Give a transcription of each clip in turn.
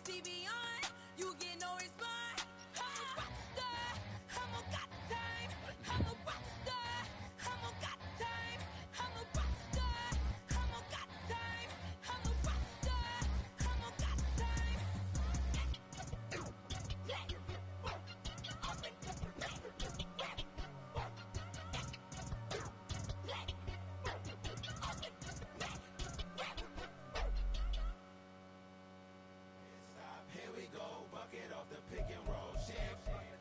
see beyond. You get no response. I'm a rock star. I'm a got time. I'm a rock star. I'm a got time. I'm a rock star. I'm a got time. I'm a rock star. I'm a got time. Here we go, bucket off the pick and roll shit.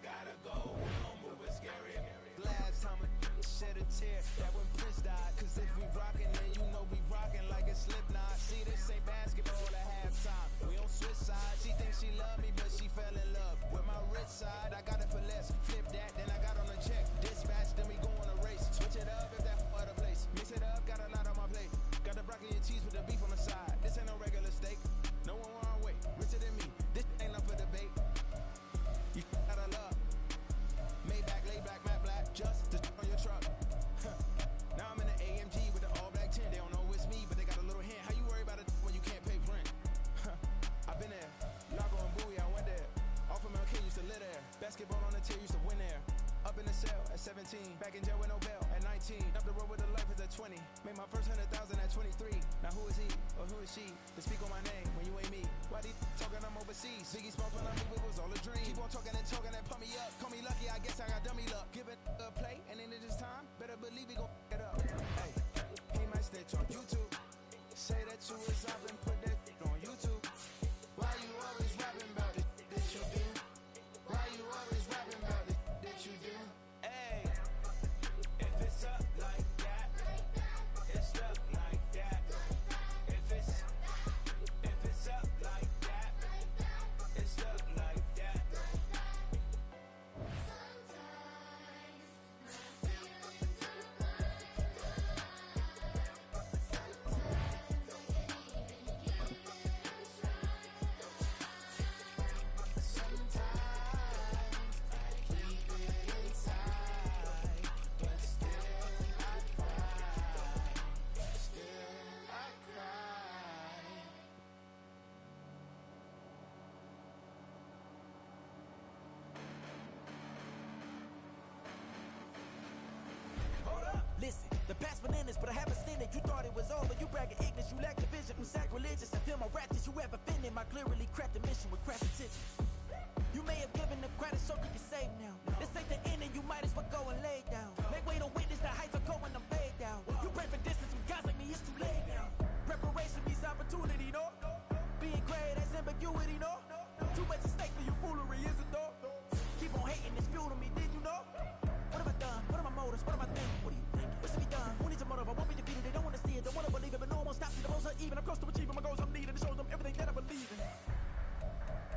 Gotta go, we don't move it scary. Last time a shed a tear, that when Prince died. Cause if we rockin', then you know we rockin' like a Slipknot. See, this ain't basketball at halftime. We don't switch sides. She thinks she love me, but she fell in love with my rich side. I got it for less. Flip that, then I got on a check. Dispatch, then we go on a race. Switch it up if that other place. Mix it up, got a lot on my plate. Got the broccoli and cheese with the beef on the side. This ain't no regular steak. No one wrong way. Richer than me. This ain't up for debate. You out of love. Maybach, lay back, matte black. Just to on your truck. Now I'm in the AMG with the all black tint. They don't know it's me, but they got a little hint. How you worry about it when you can't pay rent? I've been there. Lago and Bowie, I went there. Off of MLK, used to live there. Basketball on the tier, used to win there. Up in the cell at 17. Back in jail with no bail at 19. Up the road with the life is at 20. Made my first 100,000 at 23. Now who is he or who is she to speak on my name when you ain't me? Why these talking I'm overseas? Biggie Smalls when I move, it was all a dream. Keep on talking and pump me up. Call me lucky, I guess I got dummy luck. Give it a play and then it is time. Better believe we gon' it up. Hey, he might snitch on YouTube. Say that you was up and put that on YouTube. Why you always rapping about it that you do? Why you always rapping about it that you do? Hey, if it's up like that, it's stuck like that. If it's up like that, it's stuck like that. Listen, the past bananas, but I haven't seen it. You thought it was over, you bragging ignorance, you lack the vision. I'm sacrilegious, I feel my ratchets, you have offended my clearly crafted mission with craft intentions. You may have given the credit so you can save now. This ain't the end and you might as well go and lay down. Make way to witness the heights are going, I'm laid down. You pray for distance with guys like me, it's too late now. Preparation means opportunity, no? Being great has ambiguity, no? Too much at stake for your foolery, is it though? Keep on hating, it's fuel to me, did you know? What have I done? What are my motives? What am I thinking? What do you think? What's to be done? Who needs a motive? I won't be defeated. They don't want to see it. Don't want to believe it. But no one won't stop me. The most uneven. I'm close to achieving my goals. I'm needing to show them everything that I believe in.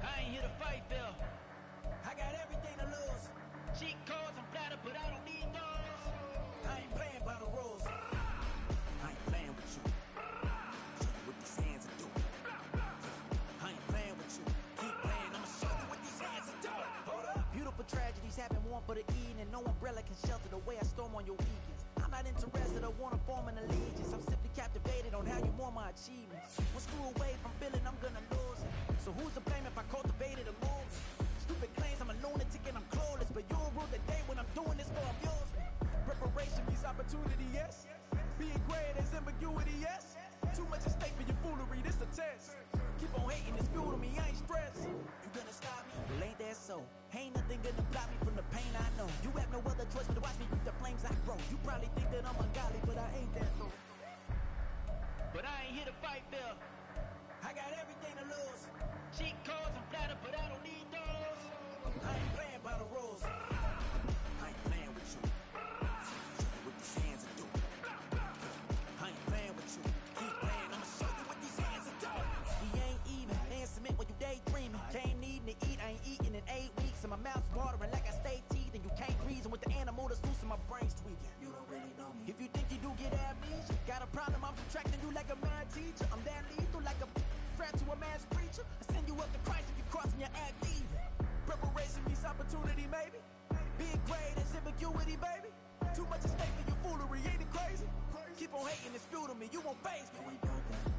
I ain't here to fight, Bill. I got everything to lose. Cheat codes, I'm flattered, but I don't need those. I ain't playing by the rules. I ain't playing with you. Show you what these hands are doing. I ain't playing with you. Keep playing. I'ma show you what these hands are doing. Hold up. Beautiful tragedies happen one for the eating, and no umbrella can shelter the way I storm on your weekends. I'm not interested or wanna form an allegiance. I'm simply captivated on how you mourn my achievements. One screw away from feeling I'm gonna lose it. So who's to blame if I cultivated a move? Stupid claims I'm a lunatic and I'm clueless, but you'll rule the day when I'm doing this for amusement. Preparation means opportunity, yes. Being great is ambiguity, yes. Too much at stake for your foolery, this a test. Keep on hating, it's fuel to me, I ain't stressed. You gonna stop me? Well, ain't that so? Ain't nothing gonna block me from the pain I know. You have no other choice but to watch me reap the flames I grow. You probably think that I'm ungodly, but I ain't that though. But I ain't here to fight, Bill. I got everything to lose. Cheat codes, I'm flattered, but I don't need those. I ain't playing by the rules. I ain't playing with you. Show you what these hands are doing. I ain't playing with you. Keep playing, I'ma show you what these hands are doing. We ain't even. Man, cement when you daydreaming. Came needing to eat, I ain't eating in 8 weeks. And my mouth's watering like I stay teeth. And you can't reason with the animal that's loose and my brain's tweaking. You don't really know me. If you think you do get amnesia, got a problem, I'm subtracting you like a mad teacher. I'm that lethal like a threat to a mass preacher. I send you up to Christ if you crossing your act even. Preparation means opportunity, maybe. Being great is ambiguity, baby. Too much at stake for your foolery, ain't it crazy? Keep on hating, it's fuel to me. You won't phase me.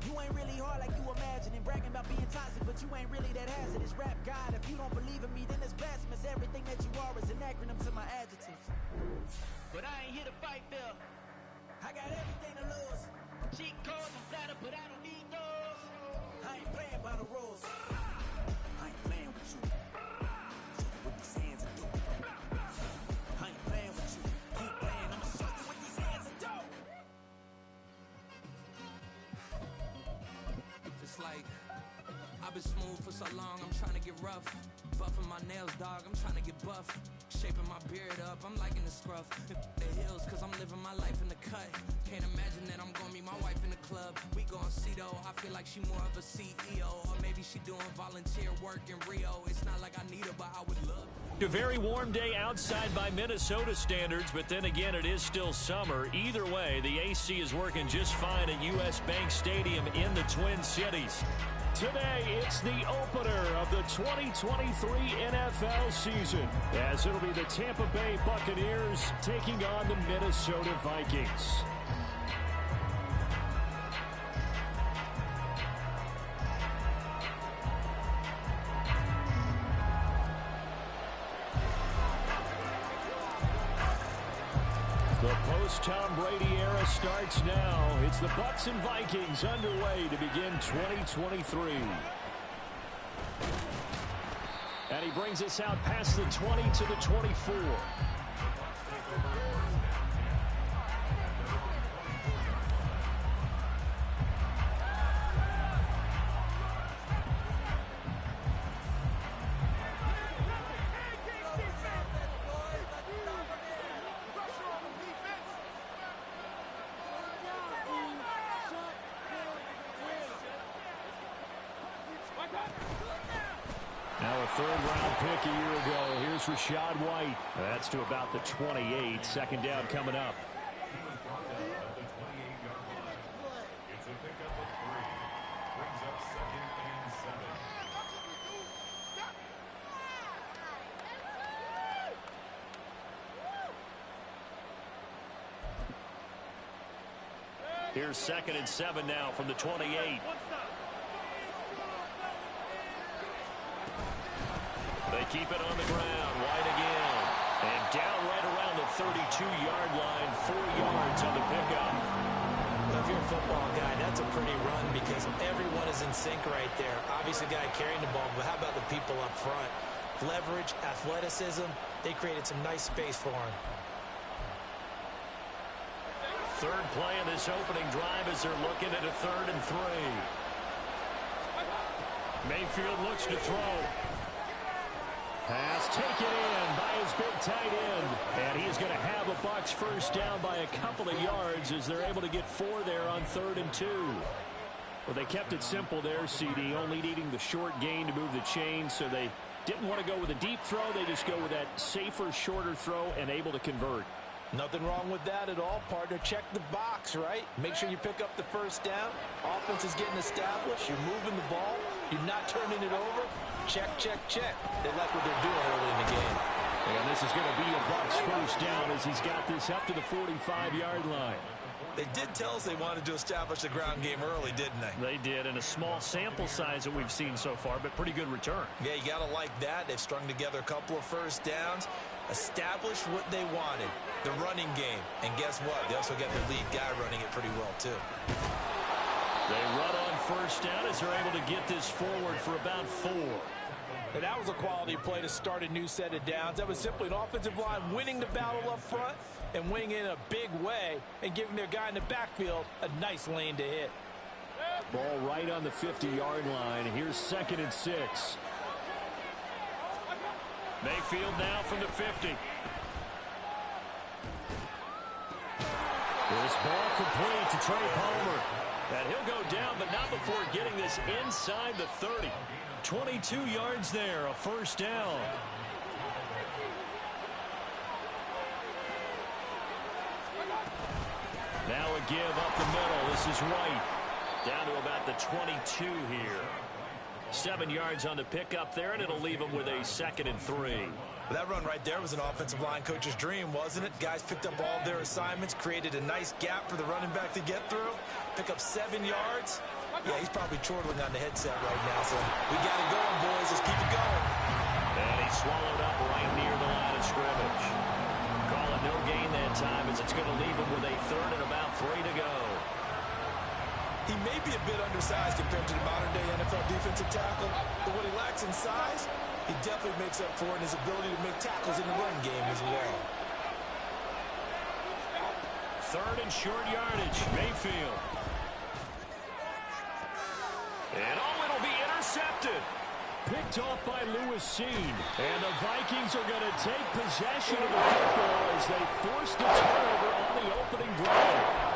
You ain't really hard like you imagining. Bragging about being toxic, but you ain't really that hazardous. Rap God, if you don't believe in me, then it's blasphemous. Everything that you are is an acronym to my adjectives. But I ain't here to fight, Bill. I got everything to lose. Cheat codes and flatter, but I don't need those. I ain't playing by the rules. I ain't playing with you. Show you what these hands are doing. I ain't playing with you. Keep playing, I'ma show you what these hands are doing. It's like I've been smooth for so long, I'm trying to get rough. Buffing my nails, dog, I'm trying to get buff. Shaping my beard up, I'm liking the scruff. The heels, cause I'm living my life in the cut. Can't imagine that I'm gonna meet my wife in the club. We gon' see though, I feel like she more of a CEO. Or maybe she doing volunteer work in Rio. It's not like I need her, but I would love. A very warm day outside by Minnesota standards, but then again, it is still summer. Either way, the AC is working just fine at U.S. Bank Stadium in the Twin Cities. Today, it's the opener of the 2023 NFL season, as it'll be the Tampa Bay Buccaneers taking on the Minnesota Vikings. The post-Tom Brady era starts now. It's the Bucs and Vikings underway to begin 2023. And he brings us out past the 20 to the 24. Now a third-round pick a year ago. Here's Rachaad White. That's to about the 28. Second down coming up. It's a pickup of 3. Brings up 2nd and 7. Here's 2nd and 7 now from the 28. They keep it on the ground. White again. And down right around the 32-yard line. 4 yards on the pickup. Well, if you're a football guy, that's a pretty run because everyone is in sync right there. Obviously, the guy carrying the ball, but how about the people up front? Leverage, athleticism, they created some nice space for him. Third play of this opening drive as they're looking at a 3rd and 3. Mayfield looks to throw. Pass taken in by his big tight end. And he's going to have a Bucs first down by a couple of yards as they're able to get 4 there on 3rd and 2. Well, they kept it simple there, CD, only needing the short gain to move the chain, so they didn't want to go with a deep throw. They just go with that safer, shorter throw and able to convert. Nothing wrong with that at all, partner. Check the box, right? Make sure you pick up the first down. Offense is getting established. You're moving the ball. You're not turning it over. Check, check, check. They like what they're doing early in the game. And this is going to be a Bucs first down as he's got this up to the 45-yard line. They did tell us they wanted to establish the ground game early, didn't they? They did, and a small sample size that we've seen so far, but pretty good return. Yeah, you got to like that. They've strung together a couple of first downs, established what they wanted, the running game. And guess what? They also got their lead guy running it pretty well, too. They run on first down as they're able to get this forward for about 4. And that was a quality play to start a new set of downs. That was simply an offensive line winning the battle up front and winning in a big way and giving their guy in the backfield a nice lane to hit. Ball right on the 50-yard line. Here's 2nd and 6. Mayfield now from the 50. This ball complete to Trey Palmer. And he'll go down, but not before getting this inside the 30. 22 yards there, a first down. Now a give up the middle. This is White. Down to about the 22 here. 7 yards on the pickup there, and it'll leave them with a 2nd and 3. That run right there was an offensive line coach's dream, wasn't it? Guys picked up all their assignments, created a nice gap for the running back to get through, pick up 7 yards. Yeah, he's probably chortling on the headset right now, so we got it going, boys. Let's keep it going. And he's swallowed up right near the line of scrimmage. Call it no gain that time, as it's going to leave him with a 3rd and about 3 to go. He may be a bit undersized compared to the modern-day NFL defensive tackle, but what he lacks in size, he definitely makes up for in his ability to make tackles in the run game as well. 3rd and short yardage, Mayfield. And it'll be intercepted. Picked off by Lewis Seen. And the Vikings are going to take possession of the football as they force the turnover on the opening drive.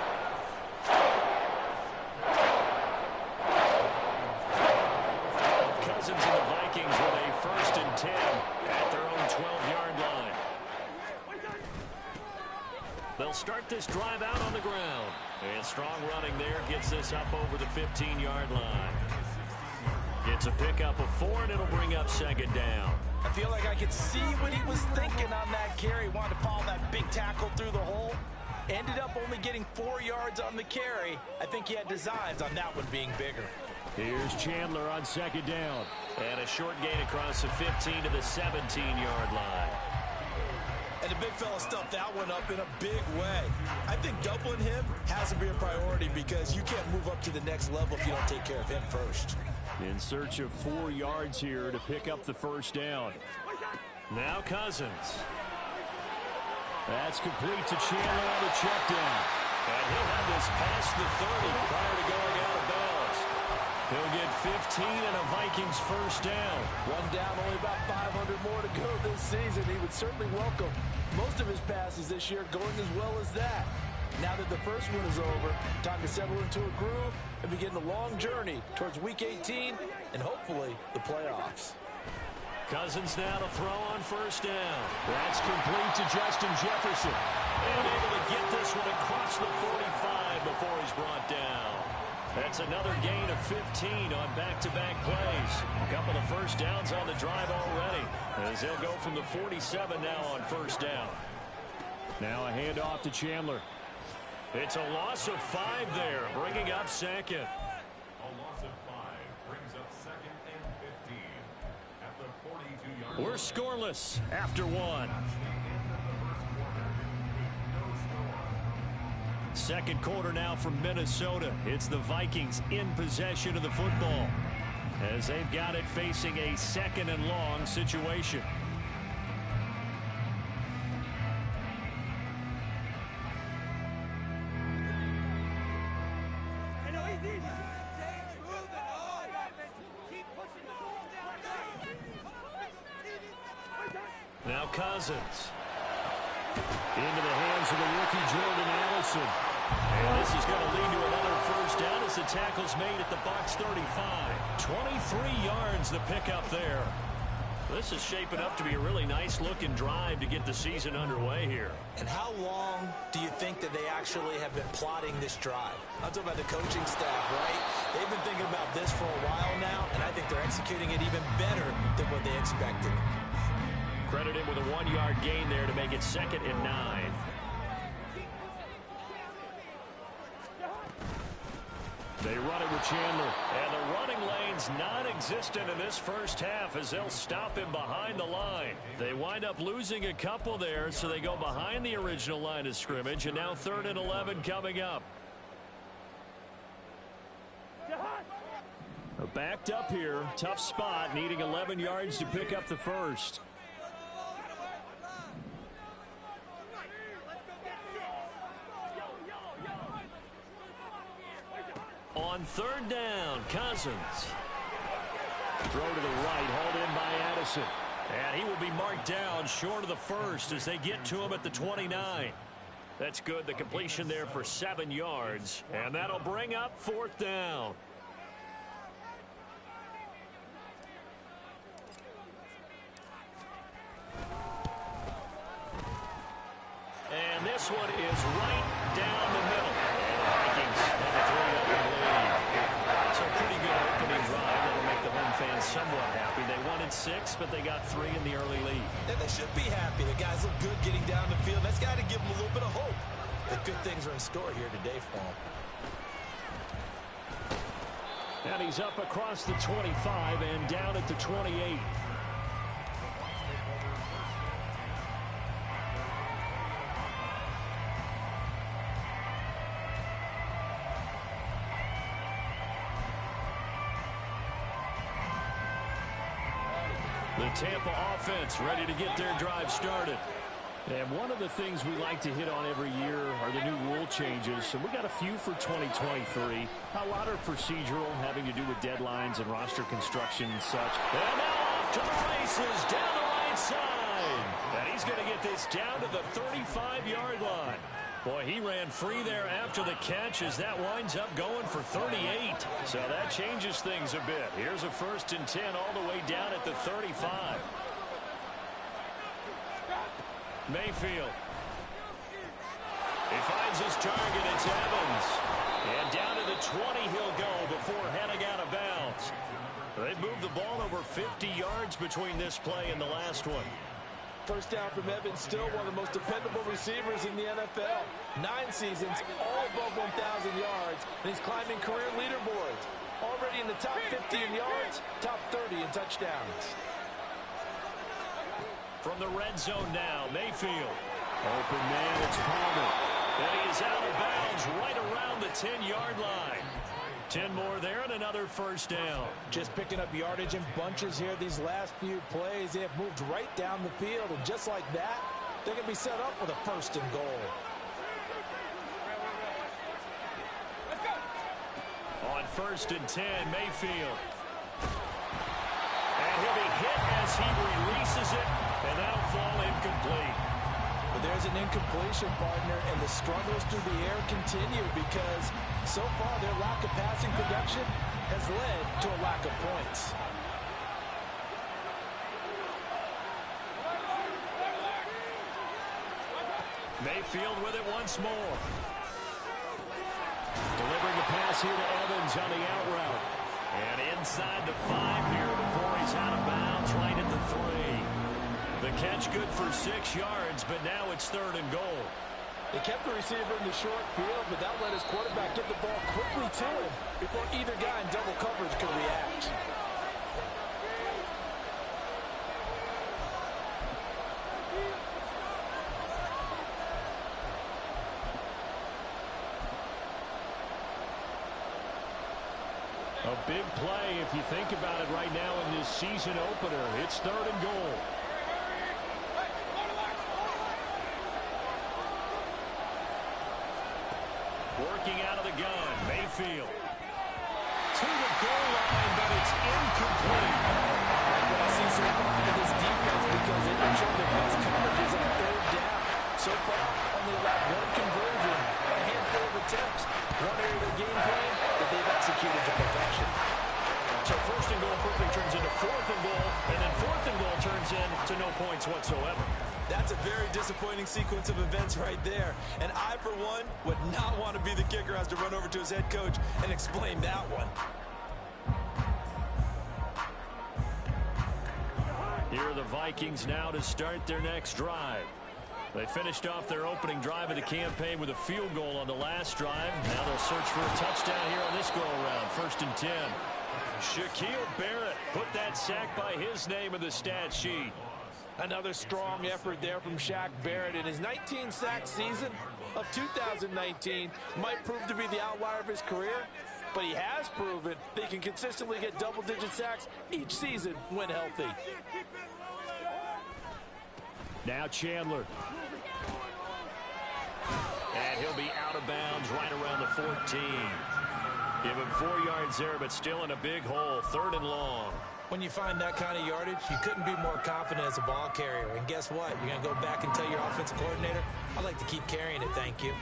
Cousins and the Vikings with a 1st and 10 at their own 12-yard line. They'll start this drive out on the ground. And strong running there gets this up over the 15-yard line. Gets a pickup of 4, and it'll bring up 2nd down. I feel like I could see what he was thinking on that carry. He wanted to follow that big tackle through the hole. Ended up only getting 4 yards on the carry. I think he had designs on that one being bigger. Here's Chandler on 2nd down. And a short gain across the 15 to the 17-yard line. And the big fella stuffed that one up in a big way. I think doubling him has to be a priority because you can't move up to the next level if you don't take care of him first. In search of 4 yards here to pick up the 1st down. Now Cousins. That's complete to Chandler on the check down. And he'll have this past the 30 prior to going out of bounds. He'll get 15 and a Vikings 1st down. One down, only about 500 more to go this season. He would certainly welcome most of his passes this year going as well as that. Now that the first one is over, time to settle into a groove and begin the long journey towards Week 18 and hopefully the playoffs. Cousins now to throw on 1st down. That's complete to Justin Jefferson. And able to get this one across the 45 before he's brought down. That's another gain of 15 on back-to-back plays. A couple of 1st downs on the drive already, as they'll go from the 47 now on 1st down. Now a handoff to Chandler. It's a loss of 5 there, bringing up 2nd. A loss of 5 brings up 2nd and 15 at the 42-yard line. We're scoreless after 1. 2nd quarter now from Minnesota. It's the Vikings in possession of the football as they've got it facing a 2nd and long situation. Now Cousins. Into the hands of the rookie Jordan Allison. And this is going to lead to another 1st down as the tackle's made at the box 35. 23 yards the pickup there. This is shaping up to be a really nice-looking drive to get the season underway here. And how long do you think that they actually have been plotting this drive? I'm talking about the coaching staff, right? They've been thinking about this for a while now, and I think they're executing it even better than what they expected. Credit him with a 1-yard gain there to make it 2nd and 9. They run it with Chandler. And the running lane's non-existent in this 1st half as they'll stop him behind the line. They wind up losing a couple there, so they go behind the original line of scrimmage, and now 3rd and 11 coming up. Backed up here, tough spot, needing 11 yards to pick up the 1st. On 3rd down, Cousins. Throw to the right, hauled in by Addison. And he will be marked down short of the 1st as they get to him at the 29. That's good, the completion there for 7 yards. And that'll bring up 4th down. And this one is right down the middle. And the Vikings have a 3-0 lead. So a pretty good opening drive that'll make the home fans want 6, but they got 3 in the early lead. And they should be happy. The guys look good getting down the field. That's got to give them a little bit of hope that good things are in store here today for them. And he's up across the 25 and down at the 28. The Tampa offense ready to get their drive started. And one of the things we like to hit on every year are the new rule changes. So we got a few for 2023. A lot are procedural, having to do with deadlines and roster construction and such. And now off to the races down the right side. And he's going to get this down to the 35-yard line. Boy, he ran free there after the catch as that winds up going for 38. So that changes things a bit. Here's a 1st and 10 all the way down at the 35. Mayfield. He finds his target. It's Evans. And down to the 20 he'll go before heading out of bounds. They've moved the ball over 50 yards between this play and the last one. First down from Evans, still one of the most dependable receivers in the NFL. 9 seasons, all above 1,000 yards, and he's climbing career leaderboards. Already in the top 50 in yards, top 30 in touchdowns. From the red zone now, Mayfield. Open man, it's Palmer. And he is out of bounds right around the 10-yard line. 10 more there and another first down. Just picking up yardage in bunches here these last few plays. They have moved right down the field, and just like that, they're going to be set up with a 1st and goal. On 1st and 10, Mayfield. And he'll be hit as he releases it, and that'll fall incomplete. But there's an incompletion, partner, and the struggles through the air continue because so far their lack of passing production has led to a lack of points. Mayfield with it once more. Delivering the pass here to Evans on the out route. And inside the 5 here before he's out of bounds right at the 3. The catch good for 6 yards, but now it's 3rd and goal. They kept the receiver in the short field, but that let his quarterback get the ball quickly to him before either guy in double coverage could react. A big play if you think about it right now in this season opener. It's 3rd and goal. Working out of the gun, Mayfield. To the goal line, but it's incomplete. What I see so far in this defense because they don't show their best coverages on 3rd down. So far, only allowed 1 conversion, a handful of attempts. One area of their game plan that they've executed to perfection. So 1st and goal quickly turns into 4th and goal, and then 4th and goal turns into no points whatsoever. That's a very disappointing sequence of events right there. And I, for one, would not want to be the kicker who has to run over to his head coach and explain that one. Here are the Vikings now to start their next drive. They finished off their opening drive of the campaign with a field goal on the last drive. Now they'll search for a touchdown here on this go-around. 1st and 10. Shaquille Barrett put that sack by his name in the stat sheet. Another strong effort there from Shaq Barrett in his 19-sack season of 2019. Might prove to be the outlier of his career, but he has proven that he can consistently get double-digit sacks each season when healthy. Now Chandler. And he'll be out of bounds right around the 14. Give him 4 yards there, but still in a big hole. 3rd and long. When you find that kind of yardage, you couldn't be more confident as a ball carrier. And guess what? You're going to go back and tell your offensive coordinator, I'd like to keep carrying it, thank you.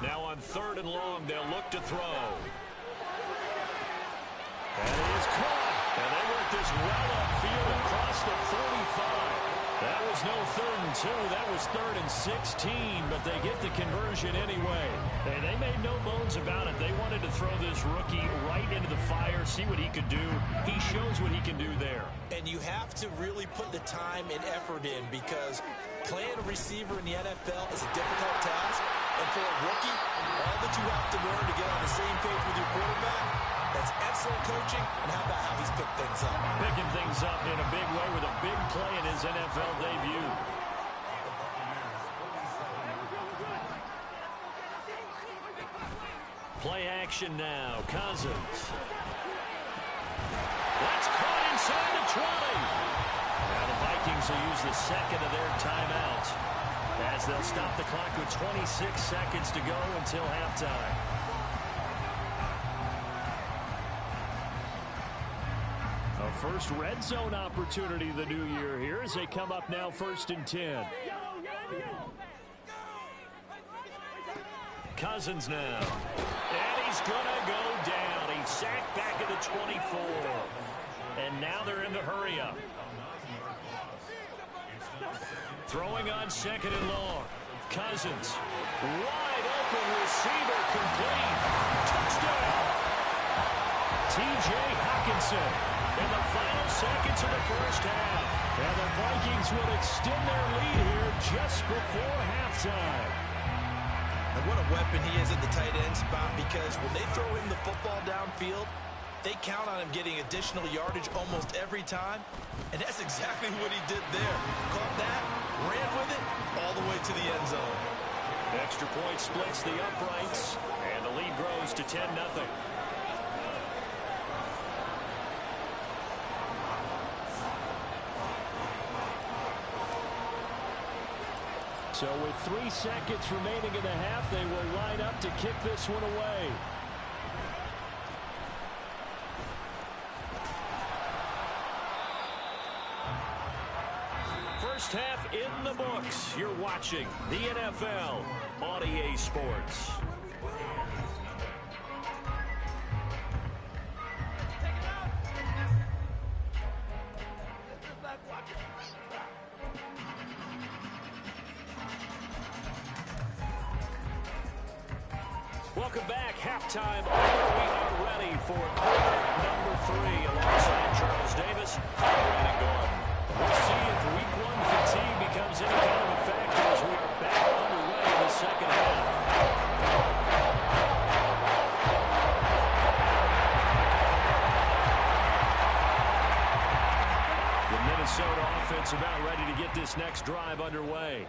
Now on 3rd and long, they'll look to throw. And it is caught. And they work this well upfield across the 45. That was no 3rd and 2. That was 3rd and 16, but they get the conversion anyway. And they made no bones about it. They wanted to throw this rookie right into the fire, see what he could do. He shows what he can do there. And you have to really put the time and effort in because playing a receiver in the NFL is a difficult task. And for a rookie, all that you have to learn to get on the same page with your quarterback, that's excellent coaching, and how about how he's picked things up? Picking things up in a big way with a big play in his NFL debut. Play action now. Cousins. That's caught inside the 20. Now the Vikings will use the second of their timeouts as they'll stop the clock with 26 seconds to go until halftime. A first red zone opportunity the new year here as they come up now 1st and 10. Cousins now. And he's going to go down. He's sacked back at the 24. And now they're in the hurry up. Throwing on 2nd and long. Cousins. Wide open receiver complete. Touchdown. T.J. Hawkinson. In the final seconds of the first half. And the Vikings will extend their lead here just before halftime. And what a weapon he is at the tight end spot because when they throw him the football downfield, they count on him getting additional yardage almost every time. And that's exactly what he did there. Caught that, ran with it, all the way to the end zone. Extra point splits the uprights, and the lead grows to 10-0. So with 3 seconds remaining in the half, they will line up to kick this one away. First half in the books. You're watching the NFL on EA Sports. Welcome back. Halftime. We are ready for quarter number 3 alongside Charles Davis and Brandon Gordon. We'll see if week 1 fatigue becomes any kind of a factor as we are back underway in the second half. The Minnesota offense about ready to get this next drive underway.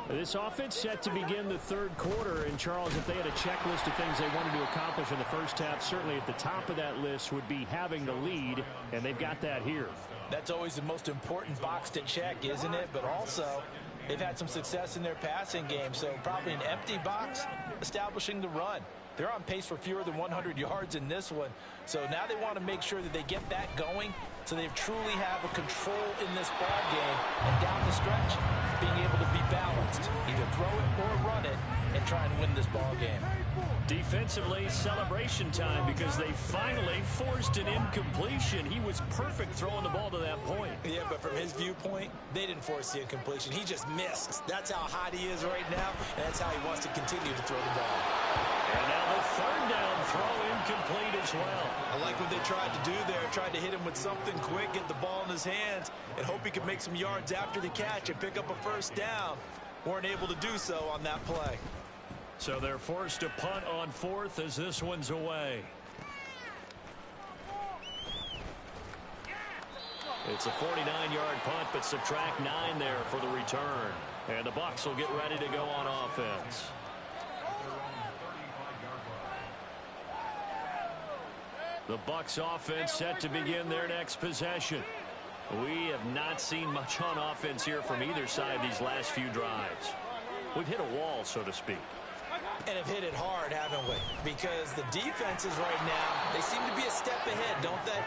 This offense set to begin the 3rd quarter. And, Charles, if they had a checklist of things they wanted to accomplish in the first half, certainly at the top of that list would be having the lead, and they've got that here. That's always the most important box to check, isn't it? But also, they've had some success in their passing game, so probably an empty box establishing the run. They're on pace for fewer than 100 yards in this one, so now they want to make sure that they get that going so they truly have a control in this ball game, and down the stretch, being able to be balanced, either throw it or run it, and try and win this ball game. Defensively, celebration time because they finally forced an incompletion. He was perfect throwing the ball to that point. Yeah, but from his viewpoint, they didn't force the incompletion. He just missed. That's how hot he is right now, and that's how he wants to continue to throw the ball. And now the 3rd down throw incomplete as well. I like what they tried to do there. Tried to hit him with something quick, get the ball in his hands, and hope he could make some yards after the catch and pick up a first down. Weren't able to do so on that play. So they're forced to punt on 4th as this one's away. It's a 49-yard punt, but subtract 9 there for the return. And the Bucs will get ready to go on offense. The Bucs offense set to begin their next possession. We have not seen much on offense here from either side these last few drives. We've hit a wall, so to speak. And have hit it hard, haven't we? Because the defenses right now, they seem to be a step ahead, don't they?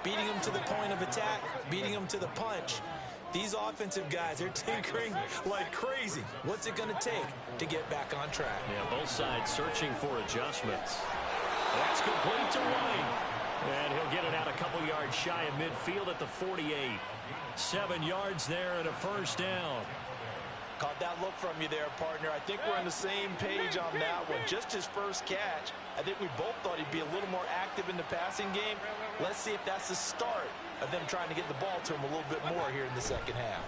Beating them to the point of attack, beating them to the punch. These offensive guys, they're tinkering like crazy. What's it going to take to get back on track? Yeah, both sides searching for adjustments. That's complete to White. And he'll get it out a couple yards shy of midfield at the 48. 7 yards there and a first down. Caught that look from you there, partner. I think we're on the same page on that one. Just his first catch. I think we both thought he'd be a little more active in the passing game. Let's see if that's the start of them trying to get the ball to him a little bit more here in the second half.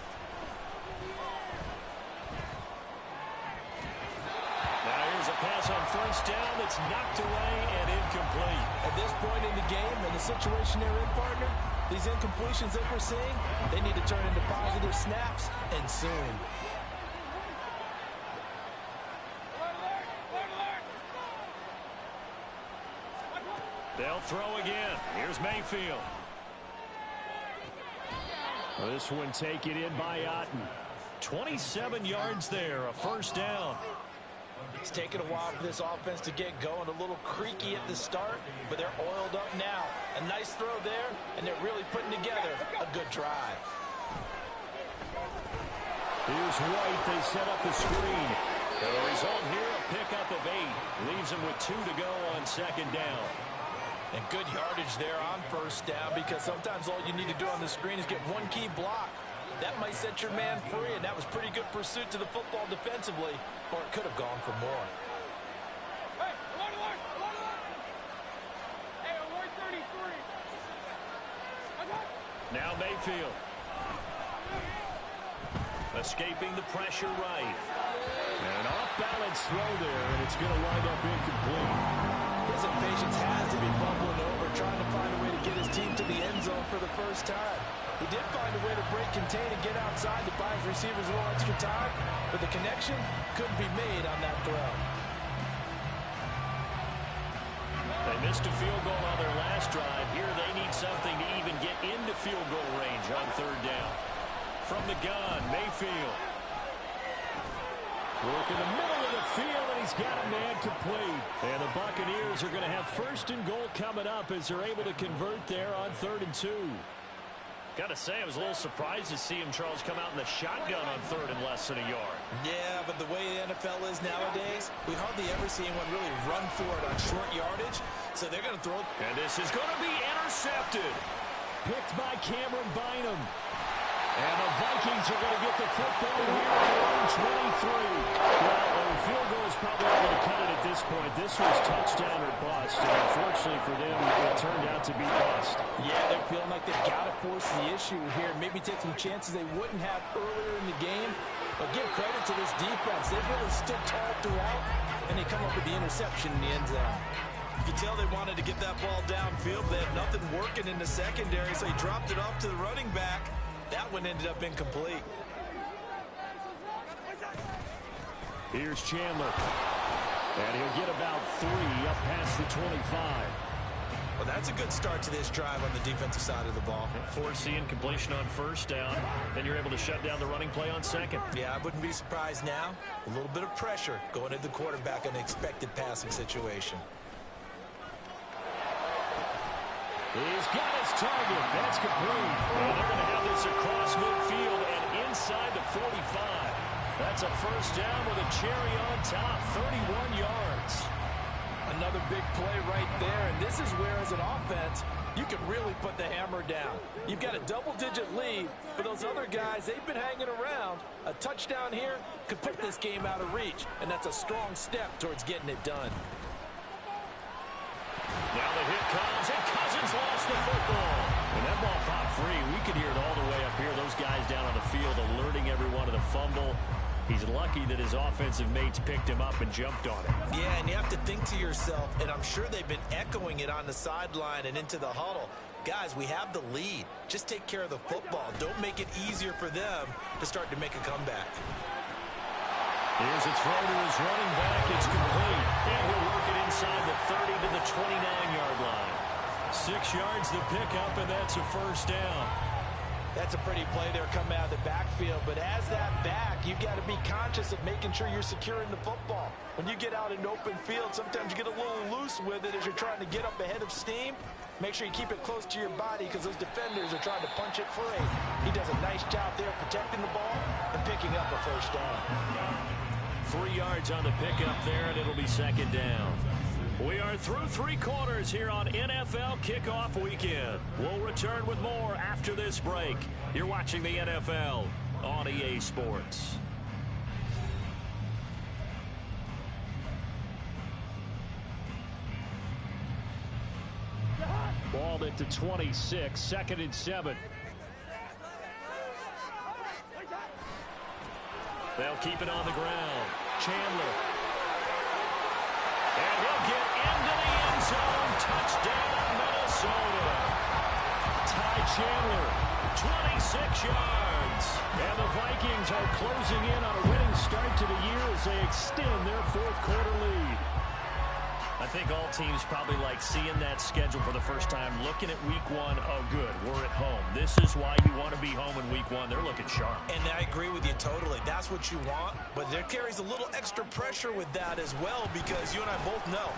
Now here's a pass on first down that's knocked away and incomplete. At this point in the game and the situation they're in, partner, these incompletions that we're seeing, they need to turn into positive snaps, and soon. They'll throw again. Here's Mayfield. This one taken in by Otten. 27 yards there, a first down. It's taken a while for this offense to get going. A little creaky at the start, but they're oiled up now. A nice throw there, and they're really putting together a good drive. Here's White. They set up the screen. And the result here, a pickup of 8. Leaves them with 2 to go on second down. And good yardage there on first down, because sometimes all you need to do on the screen is get one key block. That might set your man free, and that was pretty good pursuit to the football defensively, or it could have gone for more. Hey, alert! Hey, alert 33. Now Mayfield. Escaping the pressure right. And an off-balance throw there, and it's going to wind up incomplete. His impatience has to be bubbling over, trying to find a way to get his team to the end zone for the first time. He did find a way to break contain and get outside to buy his receivers a little extra time, but the connection couldn't be made on that throw. They missed a field goal on their last drive. Here they need something to even get into field goal range on third down. From the gun, Mayfield. Work in the middle of the field, and he's got a man complete. And the Buccaneers are going to have first and goal coming up as they're able to convert there on 3rd and 2. Got to say, I was a little surprised to see him, Charles, come out in the shotgun on 3rd and less than a yard. Yeah, but the way the NFL is nowadays, we hardly ever see anyone really run for it on short yardage, so they're going to throw it. And this is going to be intercepted. Picked by Cameron Bynum. And the Vikings are going to get the football here at 23. Well, the field goal is probably not going to cut it at this point. This was touchdown or bust. And unfortunately for them, it turned out to be bust. Yeah, they're feeling like they've got to force the issue here. Maybe take some chances they wouldn't have earlier in the game. But give credit to this defense. They've really stood tall throughout, and they come up with the interception in the end zone. You can tell they wanted to get that ball downfield. They had nothing working in the secondary, so he dropped it off to the running back. That one ended up incomplete. Here's Chandler. And he'll get about 3 up past the 25. Well, that's a good start to this drive on the defensive side of the ball. Forcing completion on first down. Then you're able to shut down the running play on second. Yeah, I wouldn't be surprised now. A little bit of pressure going at the quarterback in an expected passing situation. He's got his target. That's complete. And they're going to have this across midfield and inside the 45. That's a first down with a cherry on top, 31 yards. Another big play right there, and this is where, as an offense, you can really put the hammer down. You've got a double-digit lead, but those other guys, they've been hanging around. A touchdown here could put this game out of reach, and that's a strong step towards getting it done. Now the hit comes, and Cousins lost the football. And that ball popped free. We could hear it all the way up here. Those guys down on the field alerting everyone to the fumble. He's lucky that his offensive mates picked him up and jumped on him. Yeah, and you have to think to yourself, and I'm sure they've been echoing it on the sideline and into the huddle. Guys, we have the lead. Just take care of the football. Don't make it easier for them to start to make a comeback. Here's a throw to his running back. It's complete. And he'll work it inside the 30 to the 29-yard line. 6 yards the pickup, and that's a first down. That's a pretty play there coming out of the backfield. But as that back, you've got to be conscious of making sure you're securing the football. When you get out in open field, sometimes you get a little loose with it as you're trying to get up ahead of steam. Make sure you keep it close to your body because those defenders are trying to punch it free. He does a nice job there protecting the ball and picking up a first down. 3 yards on the pickup there, and it'll be second down. We are through 3 quarters here on NFL Kickoff Weekend. We'll return with more after this break. You're watching the NFL on EA Sports. Ball at the 26, 2nd and 7. They'll keep it on the ground. Chandler. And he'll get into the end zone. Touchdown, Minnesota. Ty Chandler, 26 yards. And the Vikings are closing in on a winning start to the year as they extend their 4th quarter lead. I think all teams probably like seeing that schedule for the first time, looking at week 1. Oh, good, we're at home. This is why you want to be home in week 1. They're looking sharp. And I agree with you totally. That's what you want, but there carries a little extra pressure with that as well because you and I both know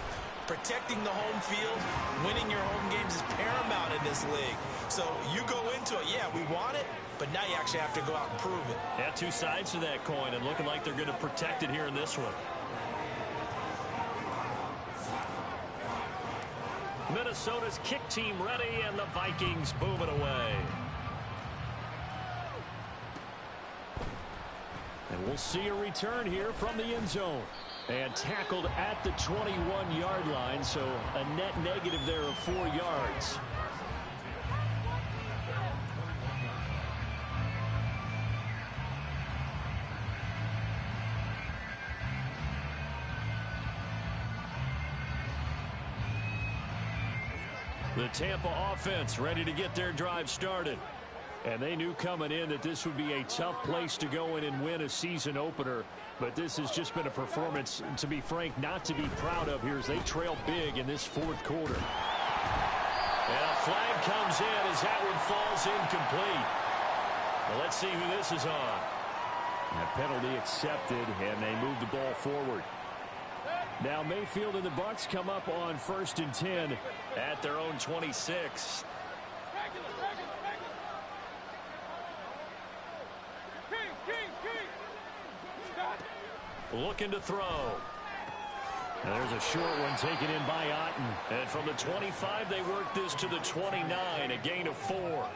protecting the home field, winning your home games is paramount in this league. So you go into it, yeah, we want it, but now you actually have to go out and prove it. Yeah, 2 sides to that coin, and looking like they're going to protect it here in this one. Minnesota's kick team ready, and the Vikings boom it away. And we'll see a return here from the end zone. And tackled at the 21-yard line, so a net negative there of 4 yards. The Tampa offense ready to get their drive started. And they knew coming in that this would be a tough place to go in and win a season opener. But this has just been a performance, to be frank, not to be proud of here as they trail big in this 4th quarter. And a flag comes in as that one falls incomplete. Well, let's see who this is on. That penalty accepted, and they move the ball forward. Now Mayfield and the Bucs come up on 1st and 10 at their own 26. Looking to throw. And there's a short one taken in by Otten. And from the 25, they work this to the 29, a gain of 4.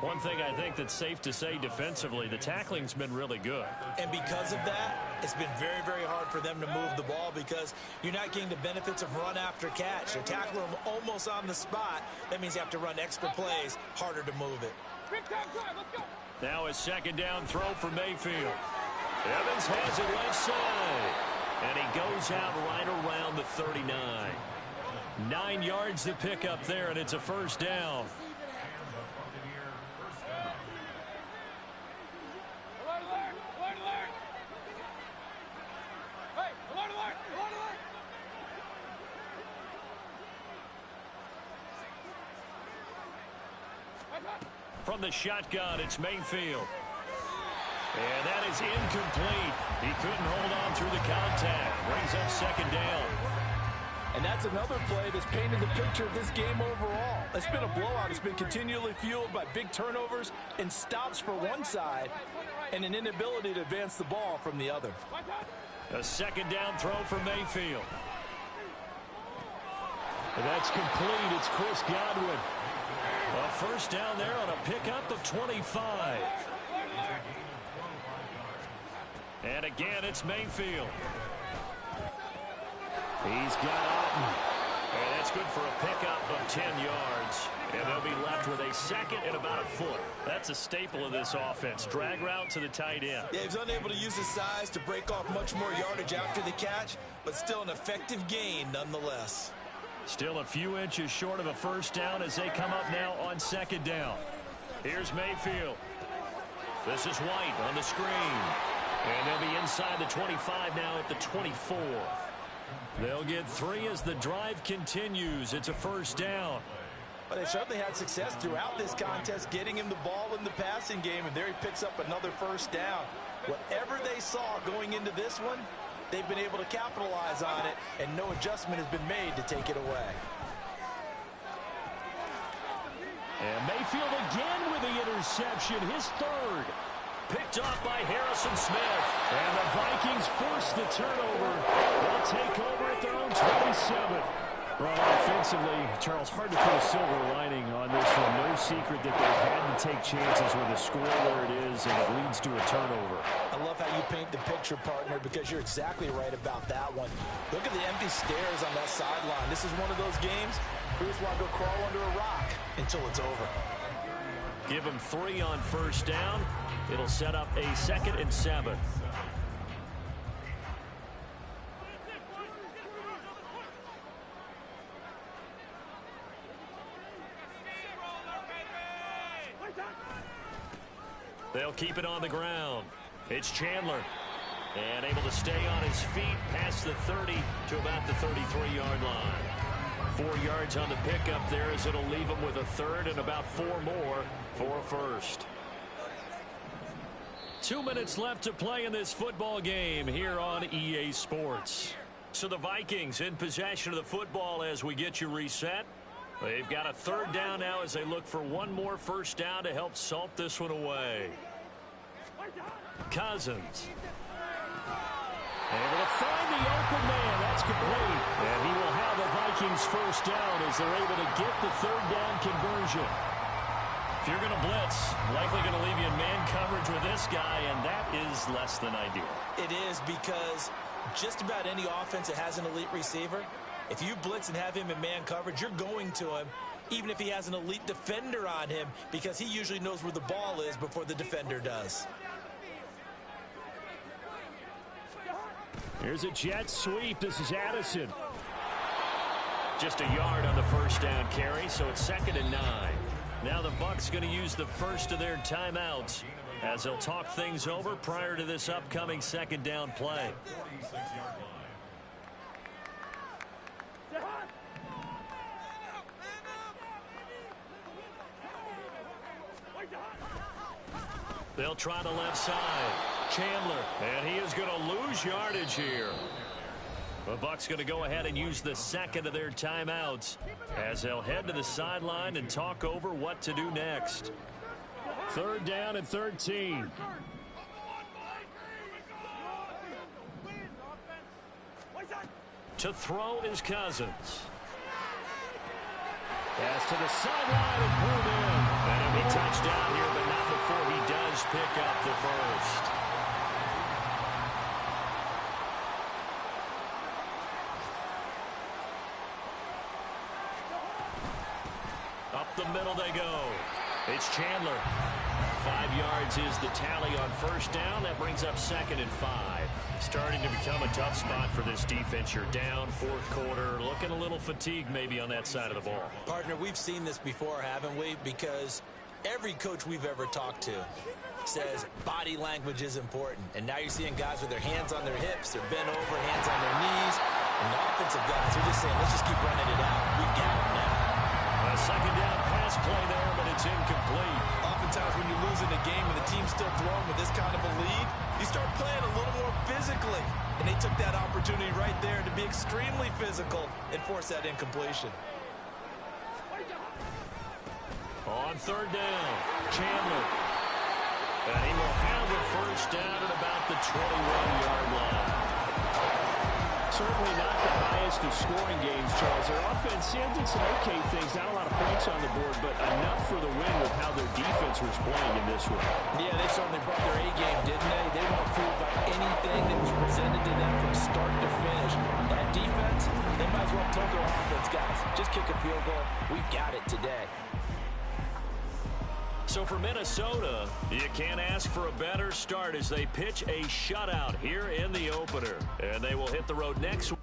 One thing I think that's safe to say defensively, the tackling's been really good. And because of that, it's been very, very hard for them to move the ball because you're not getting the benefits of run after catch. They're tackling them almost on the spot. That means you have to run extra plays, harder to move it. Now a 2nd down throw for Mayfield. Evans has it left side. And he goes out right around the 39. 9 yards to pick up there, and it's a 1st down. From the shotgun, it's Mayfield. And that is incomplete. He couldn't hold on through the contact. Brings up 2nd down. And that's another play that's painted the picture of this game overall. It's been a blowout. It's been continually fueled by big turnovers and stops for one side and an inability to advance the ball from the other. A 2nd down throw for Mayfield. And that's complete. It's Chris Godwin. A 1st down there on a pickup of 25. And again, it's Mayfield. He's got Otten. And that's good for a pickup of 10 yards. And they'll be left with a 2nd and about a foot. That's a staple of this offense. Drag route to the tight end. Yeah, he's unable to use his size to break off much more yardage after the catch, but still an effective gain nonetheless. Still a few inches short of a 1st down as they come up now on 2nd down. Here's Mayfield. This is White on the screen. And they'll be inside the 25 now at the 24. They'll get 3 as the drive continues. It's a 1st down. But they certainly had success throughout this contest getting him the ball in the passing game, and there he picks up another 1st down. Whatever they saw going into this one, they've been able to capitalize on it, and no adjustment has been made to take it away. And Mayfield again with the interception, his 3rd. Picked off by Harrison Smith. And the Vikings force the turnover. They'll take over at their own 27. Well, offensively, Charles, hard to put a silver lining on this one. No secret that they've had to take chances with a score where it is, and it leads to a turnover. I love how you paint the picture, partner, because you're exactly right about that one. Look at the empty stairs on that sideline. This is one of those games where you just want to go crawl under a rock until it's over. Give them 3 on first down. It'll set up a 2nd and 7. They'll keep it on the ground. It's Chandler. And able to stay on his feet past the 30 to about the 33-yard line. 4 yards on the pickup there as it'll leave him with a 3rd and about 4 more for a 1st. 2 minutes left to play in this football game here on EA Sports. So the Vikings in possession of the football as we get you reset. They've got a 3rd down now as they look for one more first down to help salt this one away. Cousins. Able to find the open man. That's complete. And he will have the Vikings first down as they're able to get the 3rd down conversion. If you're going to blitz, likely going to leave you in man coverage with this guy, and that is less than ideal. It is, because just about any offense that has an elite receiver, if you blitz and have him in man coverage, you're going to him, even if he has an elite defender on him, because he usually knows where the ball is before the defender does. Here's a jet sweep. This is Addison. Just a yard on the first down carry, so it's 2nd and 9. Now the Bucs going to use the first of their timeouts as they'll talk things over prior to this upcoming 2nd down play. They'll try the left side. Chandler, and he is going to lose yardage here. The Bucs going to go ahead and use the 2nd of their timeouts as they'll head to the sideline and talk over what to do next. 3rd down and 13. To throw is Cousins. Pass to the sideline and pulled in. And he'll be touched down here, but not before he does pick up the first. Up the middle they go. It's Chandler. 5 yards is the tally on first down. That brings up 2nd and 5. Starting to become a tough spot for this defense. You're down 4th quarter. Looking a little fatigued maybe on that side of the ball. Partner, we've seen this before, haven't we? Because every coach we've ever talked to says body language is important. And now you're seeing guys with their hands on their hips, they're bent over, hands on their knees. And the offensive guys are just saying, let's just keep running it out. We've got it now. A 2nd down pass play there, but it's incomplete. Oftentimes when you're losing a game and the team's still throwing with this kind of a lead, you start playing a little more physically. And they took that opportunity right there to be extremely physical and force that incompletion. On 3rd down, Chandler. And he will have the first down at about the 21-yard line. Certainly not the highest of scoring games, Charles. Their offense did some okay things, not a lot of points on the board, but enough for the win with how their defense was playing in this one. Yeah, they certainly brought their A-game, didn't they? They weren't fooled by anything that was presented to them from start to finish. That defense, they might as well have told their offense, guys, just kick a field goal. We've got it today. So for Minnesota, you can't ask for a better start as they pitch a shutout here in the opener. And they will hit the road next week.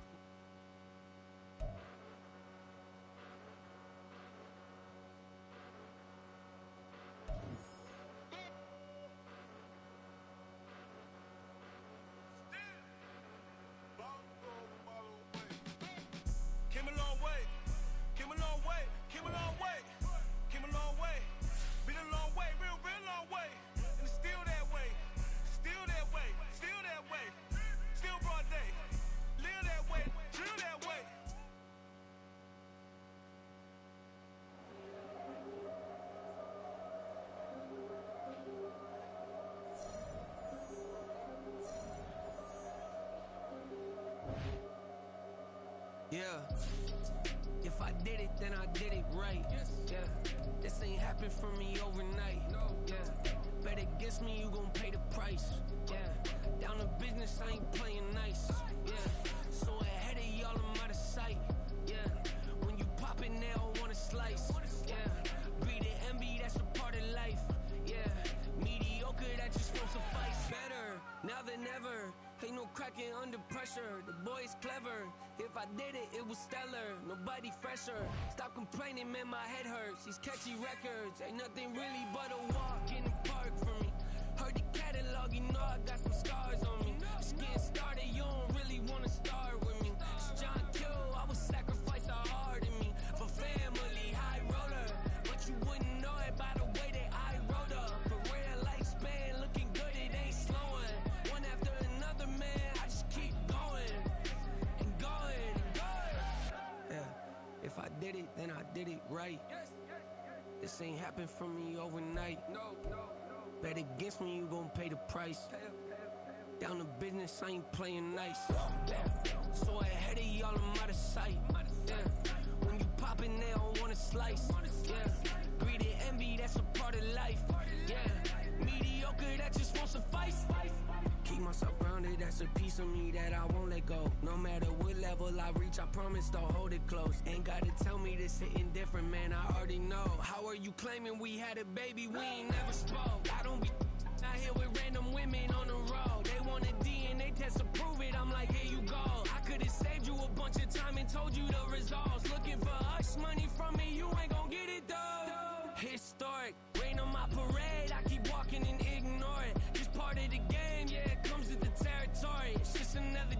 If I did it, then I did it right. Yeah, this ain't happened for me overnight. Yeah, bet against me, you gon' pay the price. Yeah, down to business, I ain't playing nice. Yeah, so ahead of y'all, I'm out of sight. Yeah, when you pop it, they don't wanna slice. Yeah, greed and envy, that's a part of life. Yeah, mediocre, that just won't suffice. Better now than ever. Ain't no cracking under pressure. The boy's clever. If I did it, it was stellar. Nobody fresher. Stop complaining, man, my head hurts. These catchy records ain't nothing really but a walk in the park for me. Heard the catalog, you know I got some scars on me. Just getting started, you don't really wanna start with me. It's John Kill, I would sacrifice a heart in me for family, high roller. But you wouldn't know it by the way that I wrote up. Career lifespan looking good, it ain't slowing. One after another, man, I just keep going and going and going. Yeah, if I did it, then I did it right. This ain't happened for me overnight. Bet against me, you gon' pay the price. Down to business, I ain't playing nice. So ahead of y'all, I'm out of sight. Yeah, when you poppin', they don't wanna slice. Yeah, greed and envy, that's a part of life. Yeah, mediocre, that just won't suffice. Keep myself grounded, that's a piece of me that I won't let go. No matter what level I reach, I promise don't hold it close. Ain't gotta tell me this hitting different, man, I already know. How are you claiming we had a baby, we ain't never spoke? I don't be out here with random women on the road. They want a DNA test to prove it, I'm like, here you go. I could've saved you a bunch of time and told you the results. Looking for hush money from me, you ain't gon' get it though. Historic, rain on my parade, I keep walking and ignore it. Just part of the game, yeah, it comes with the territory. It's just another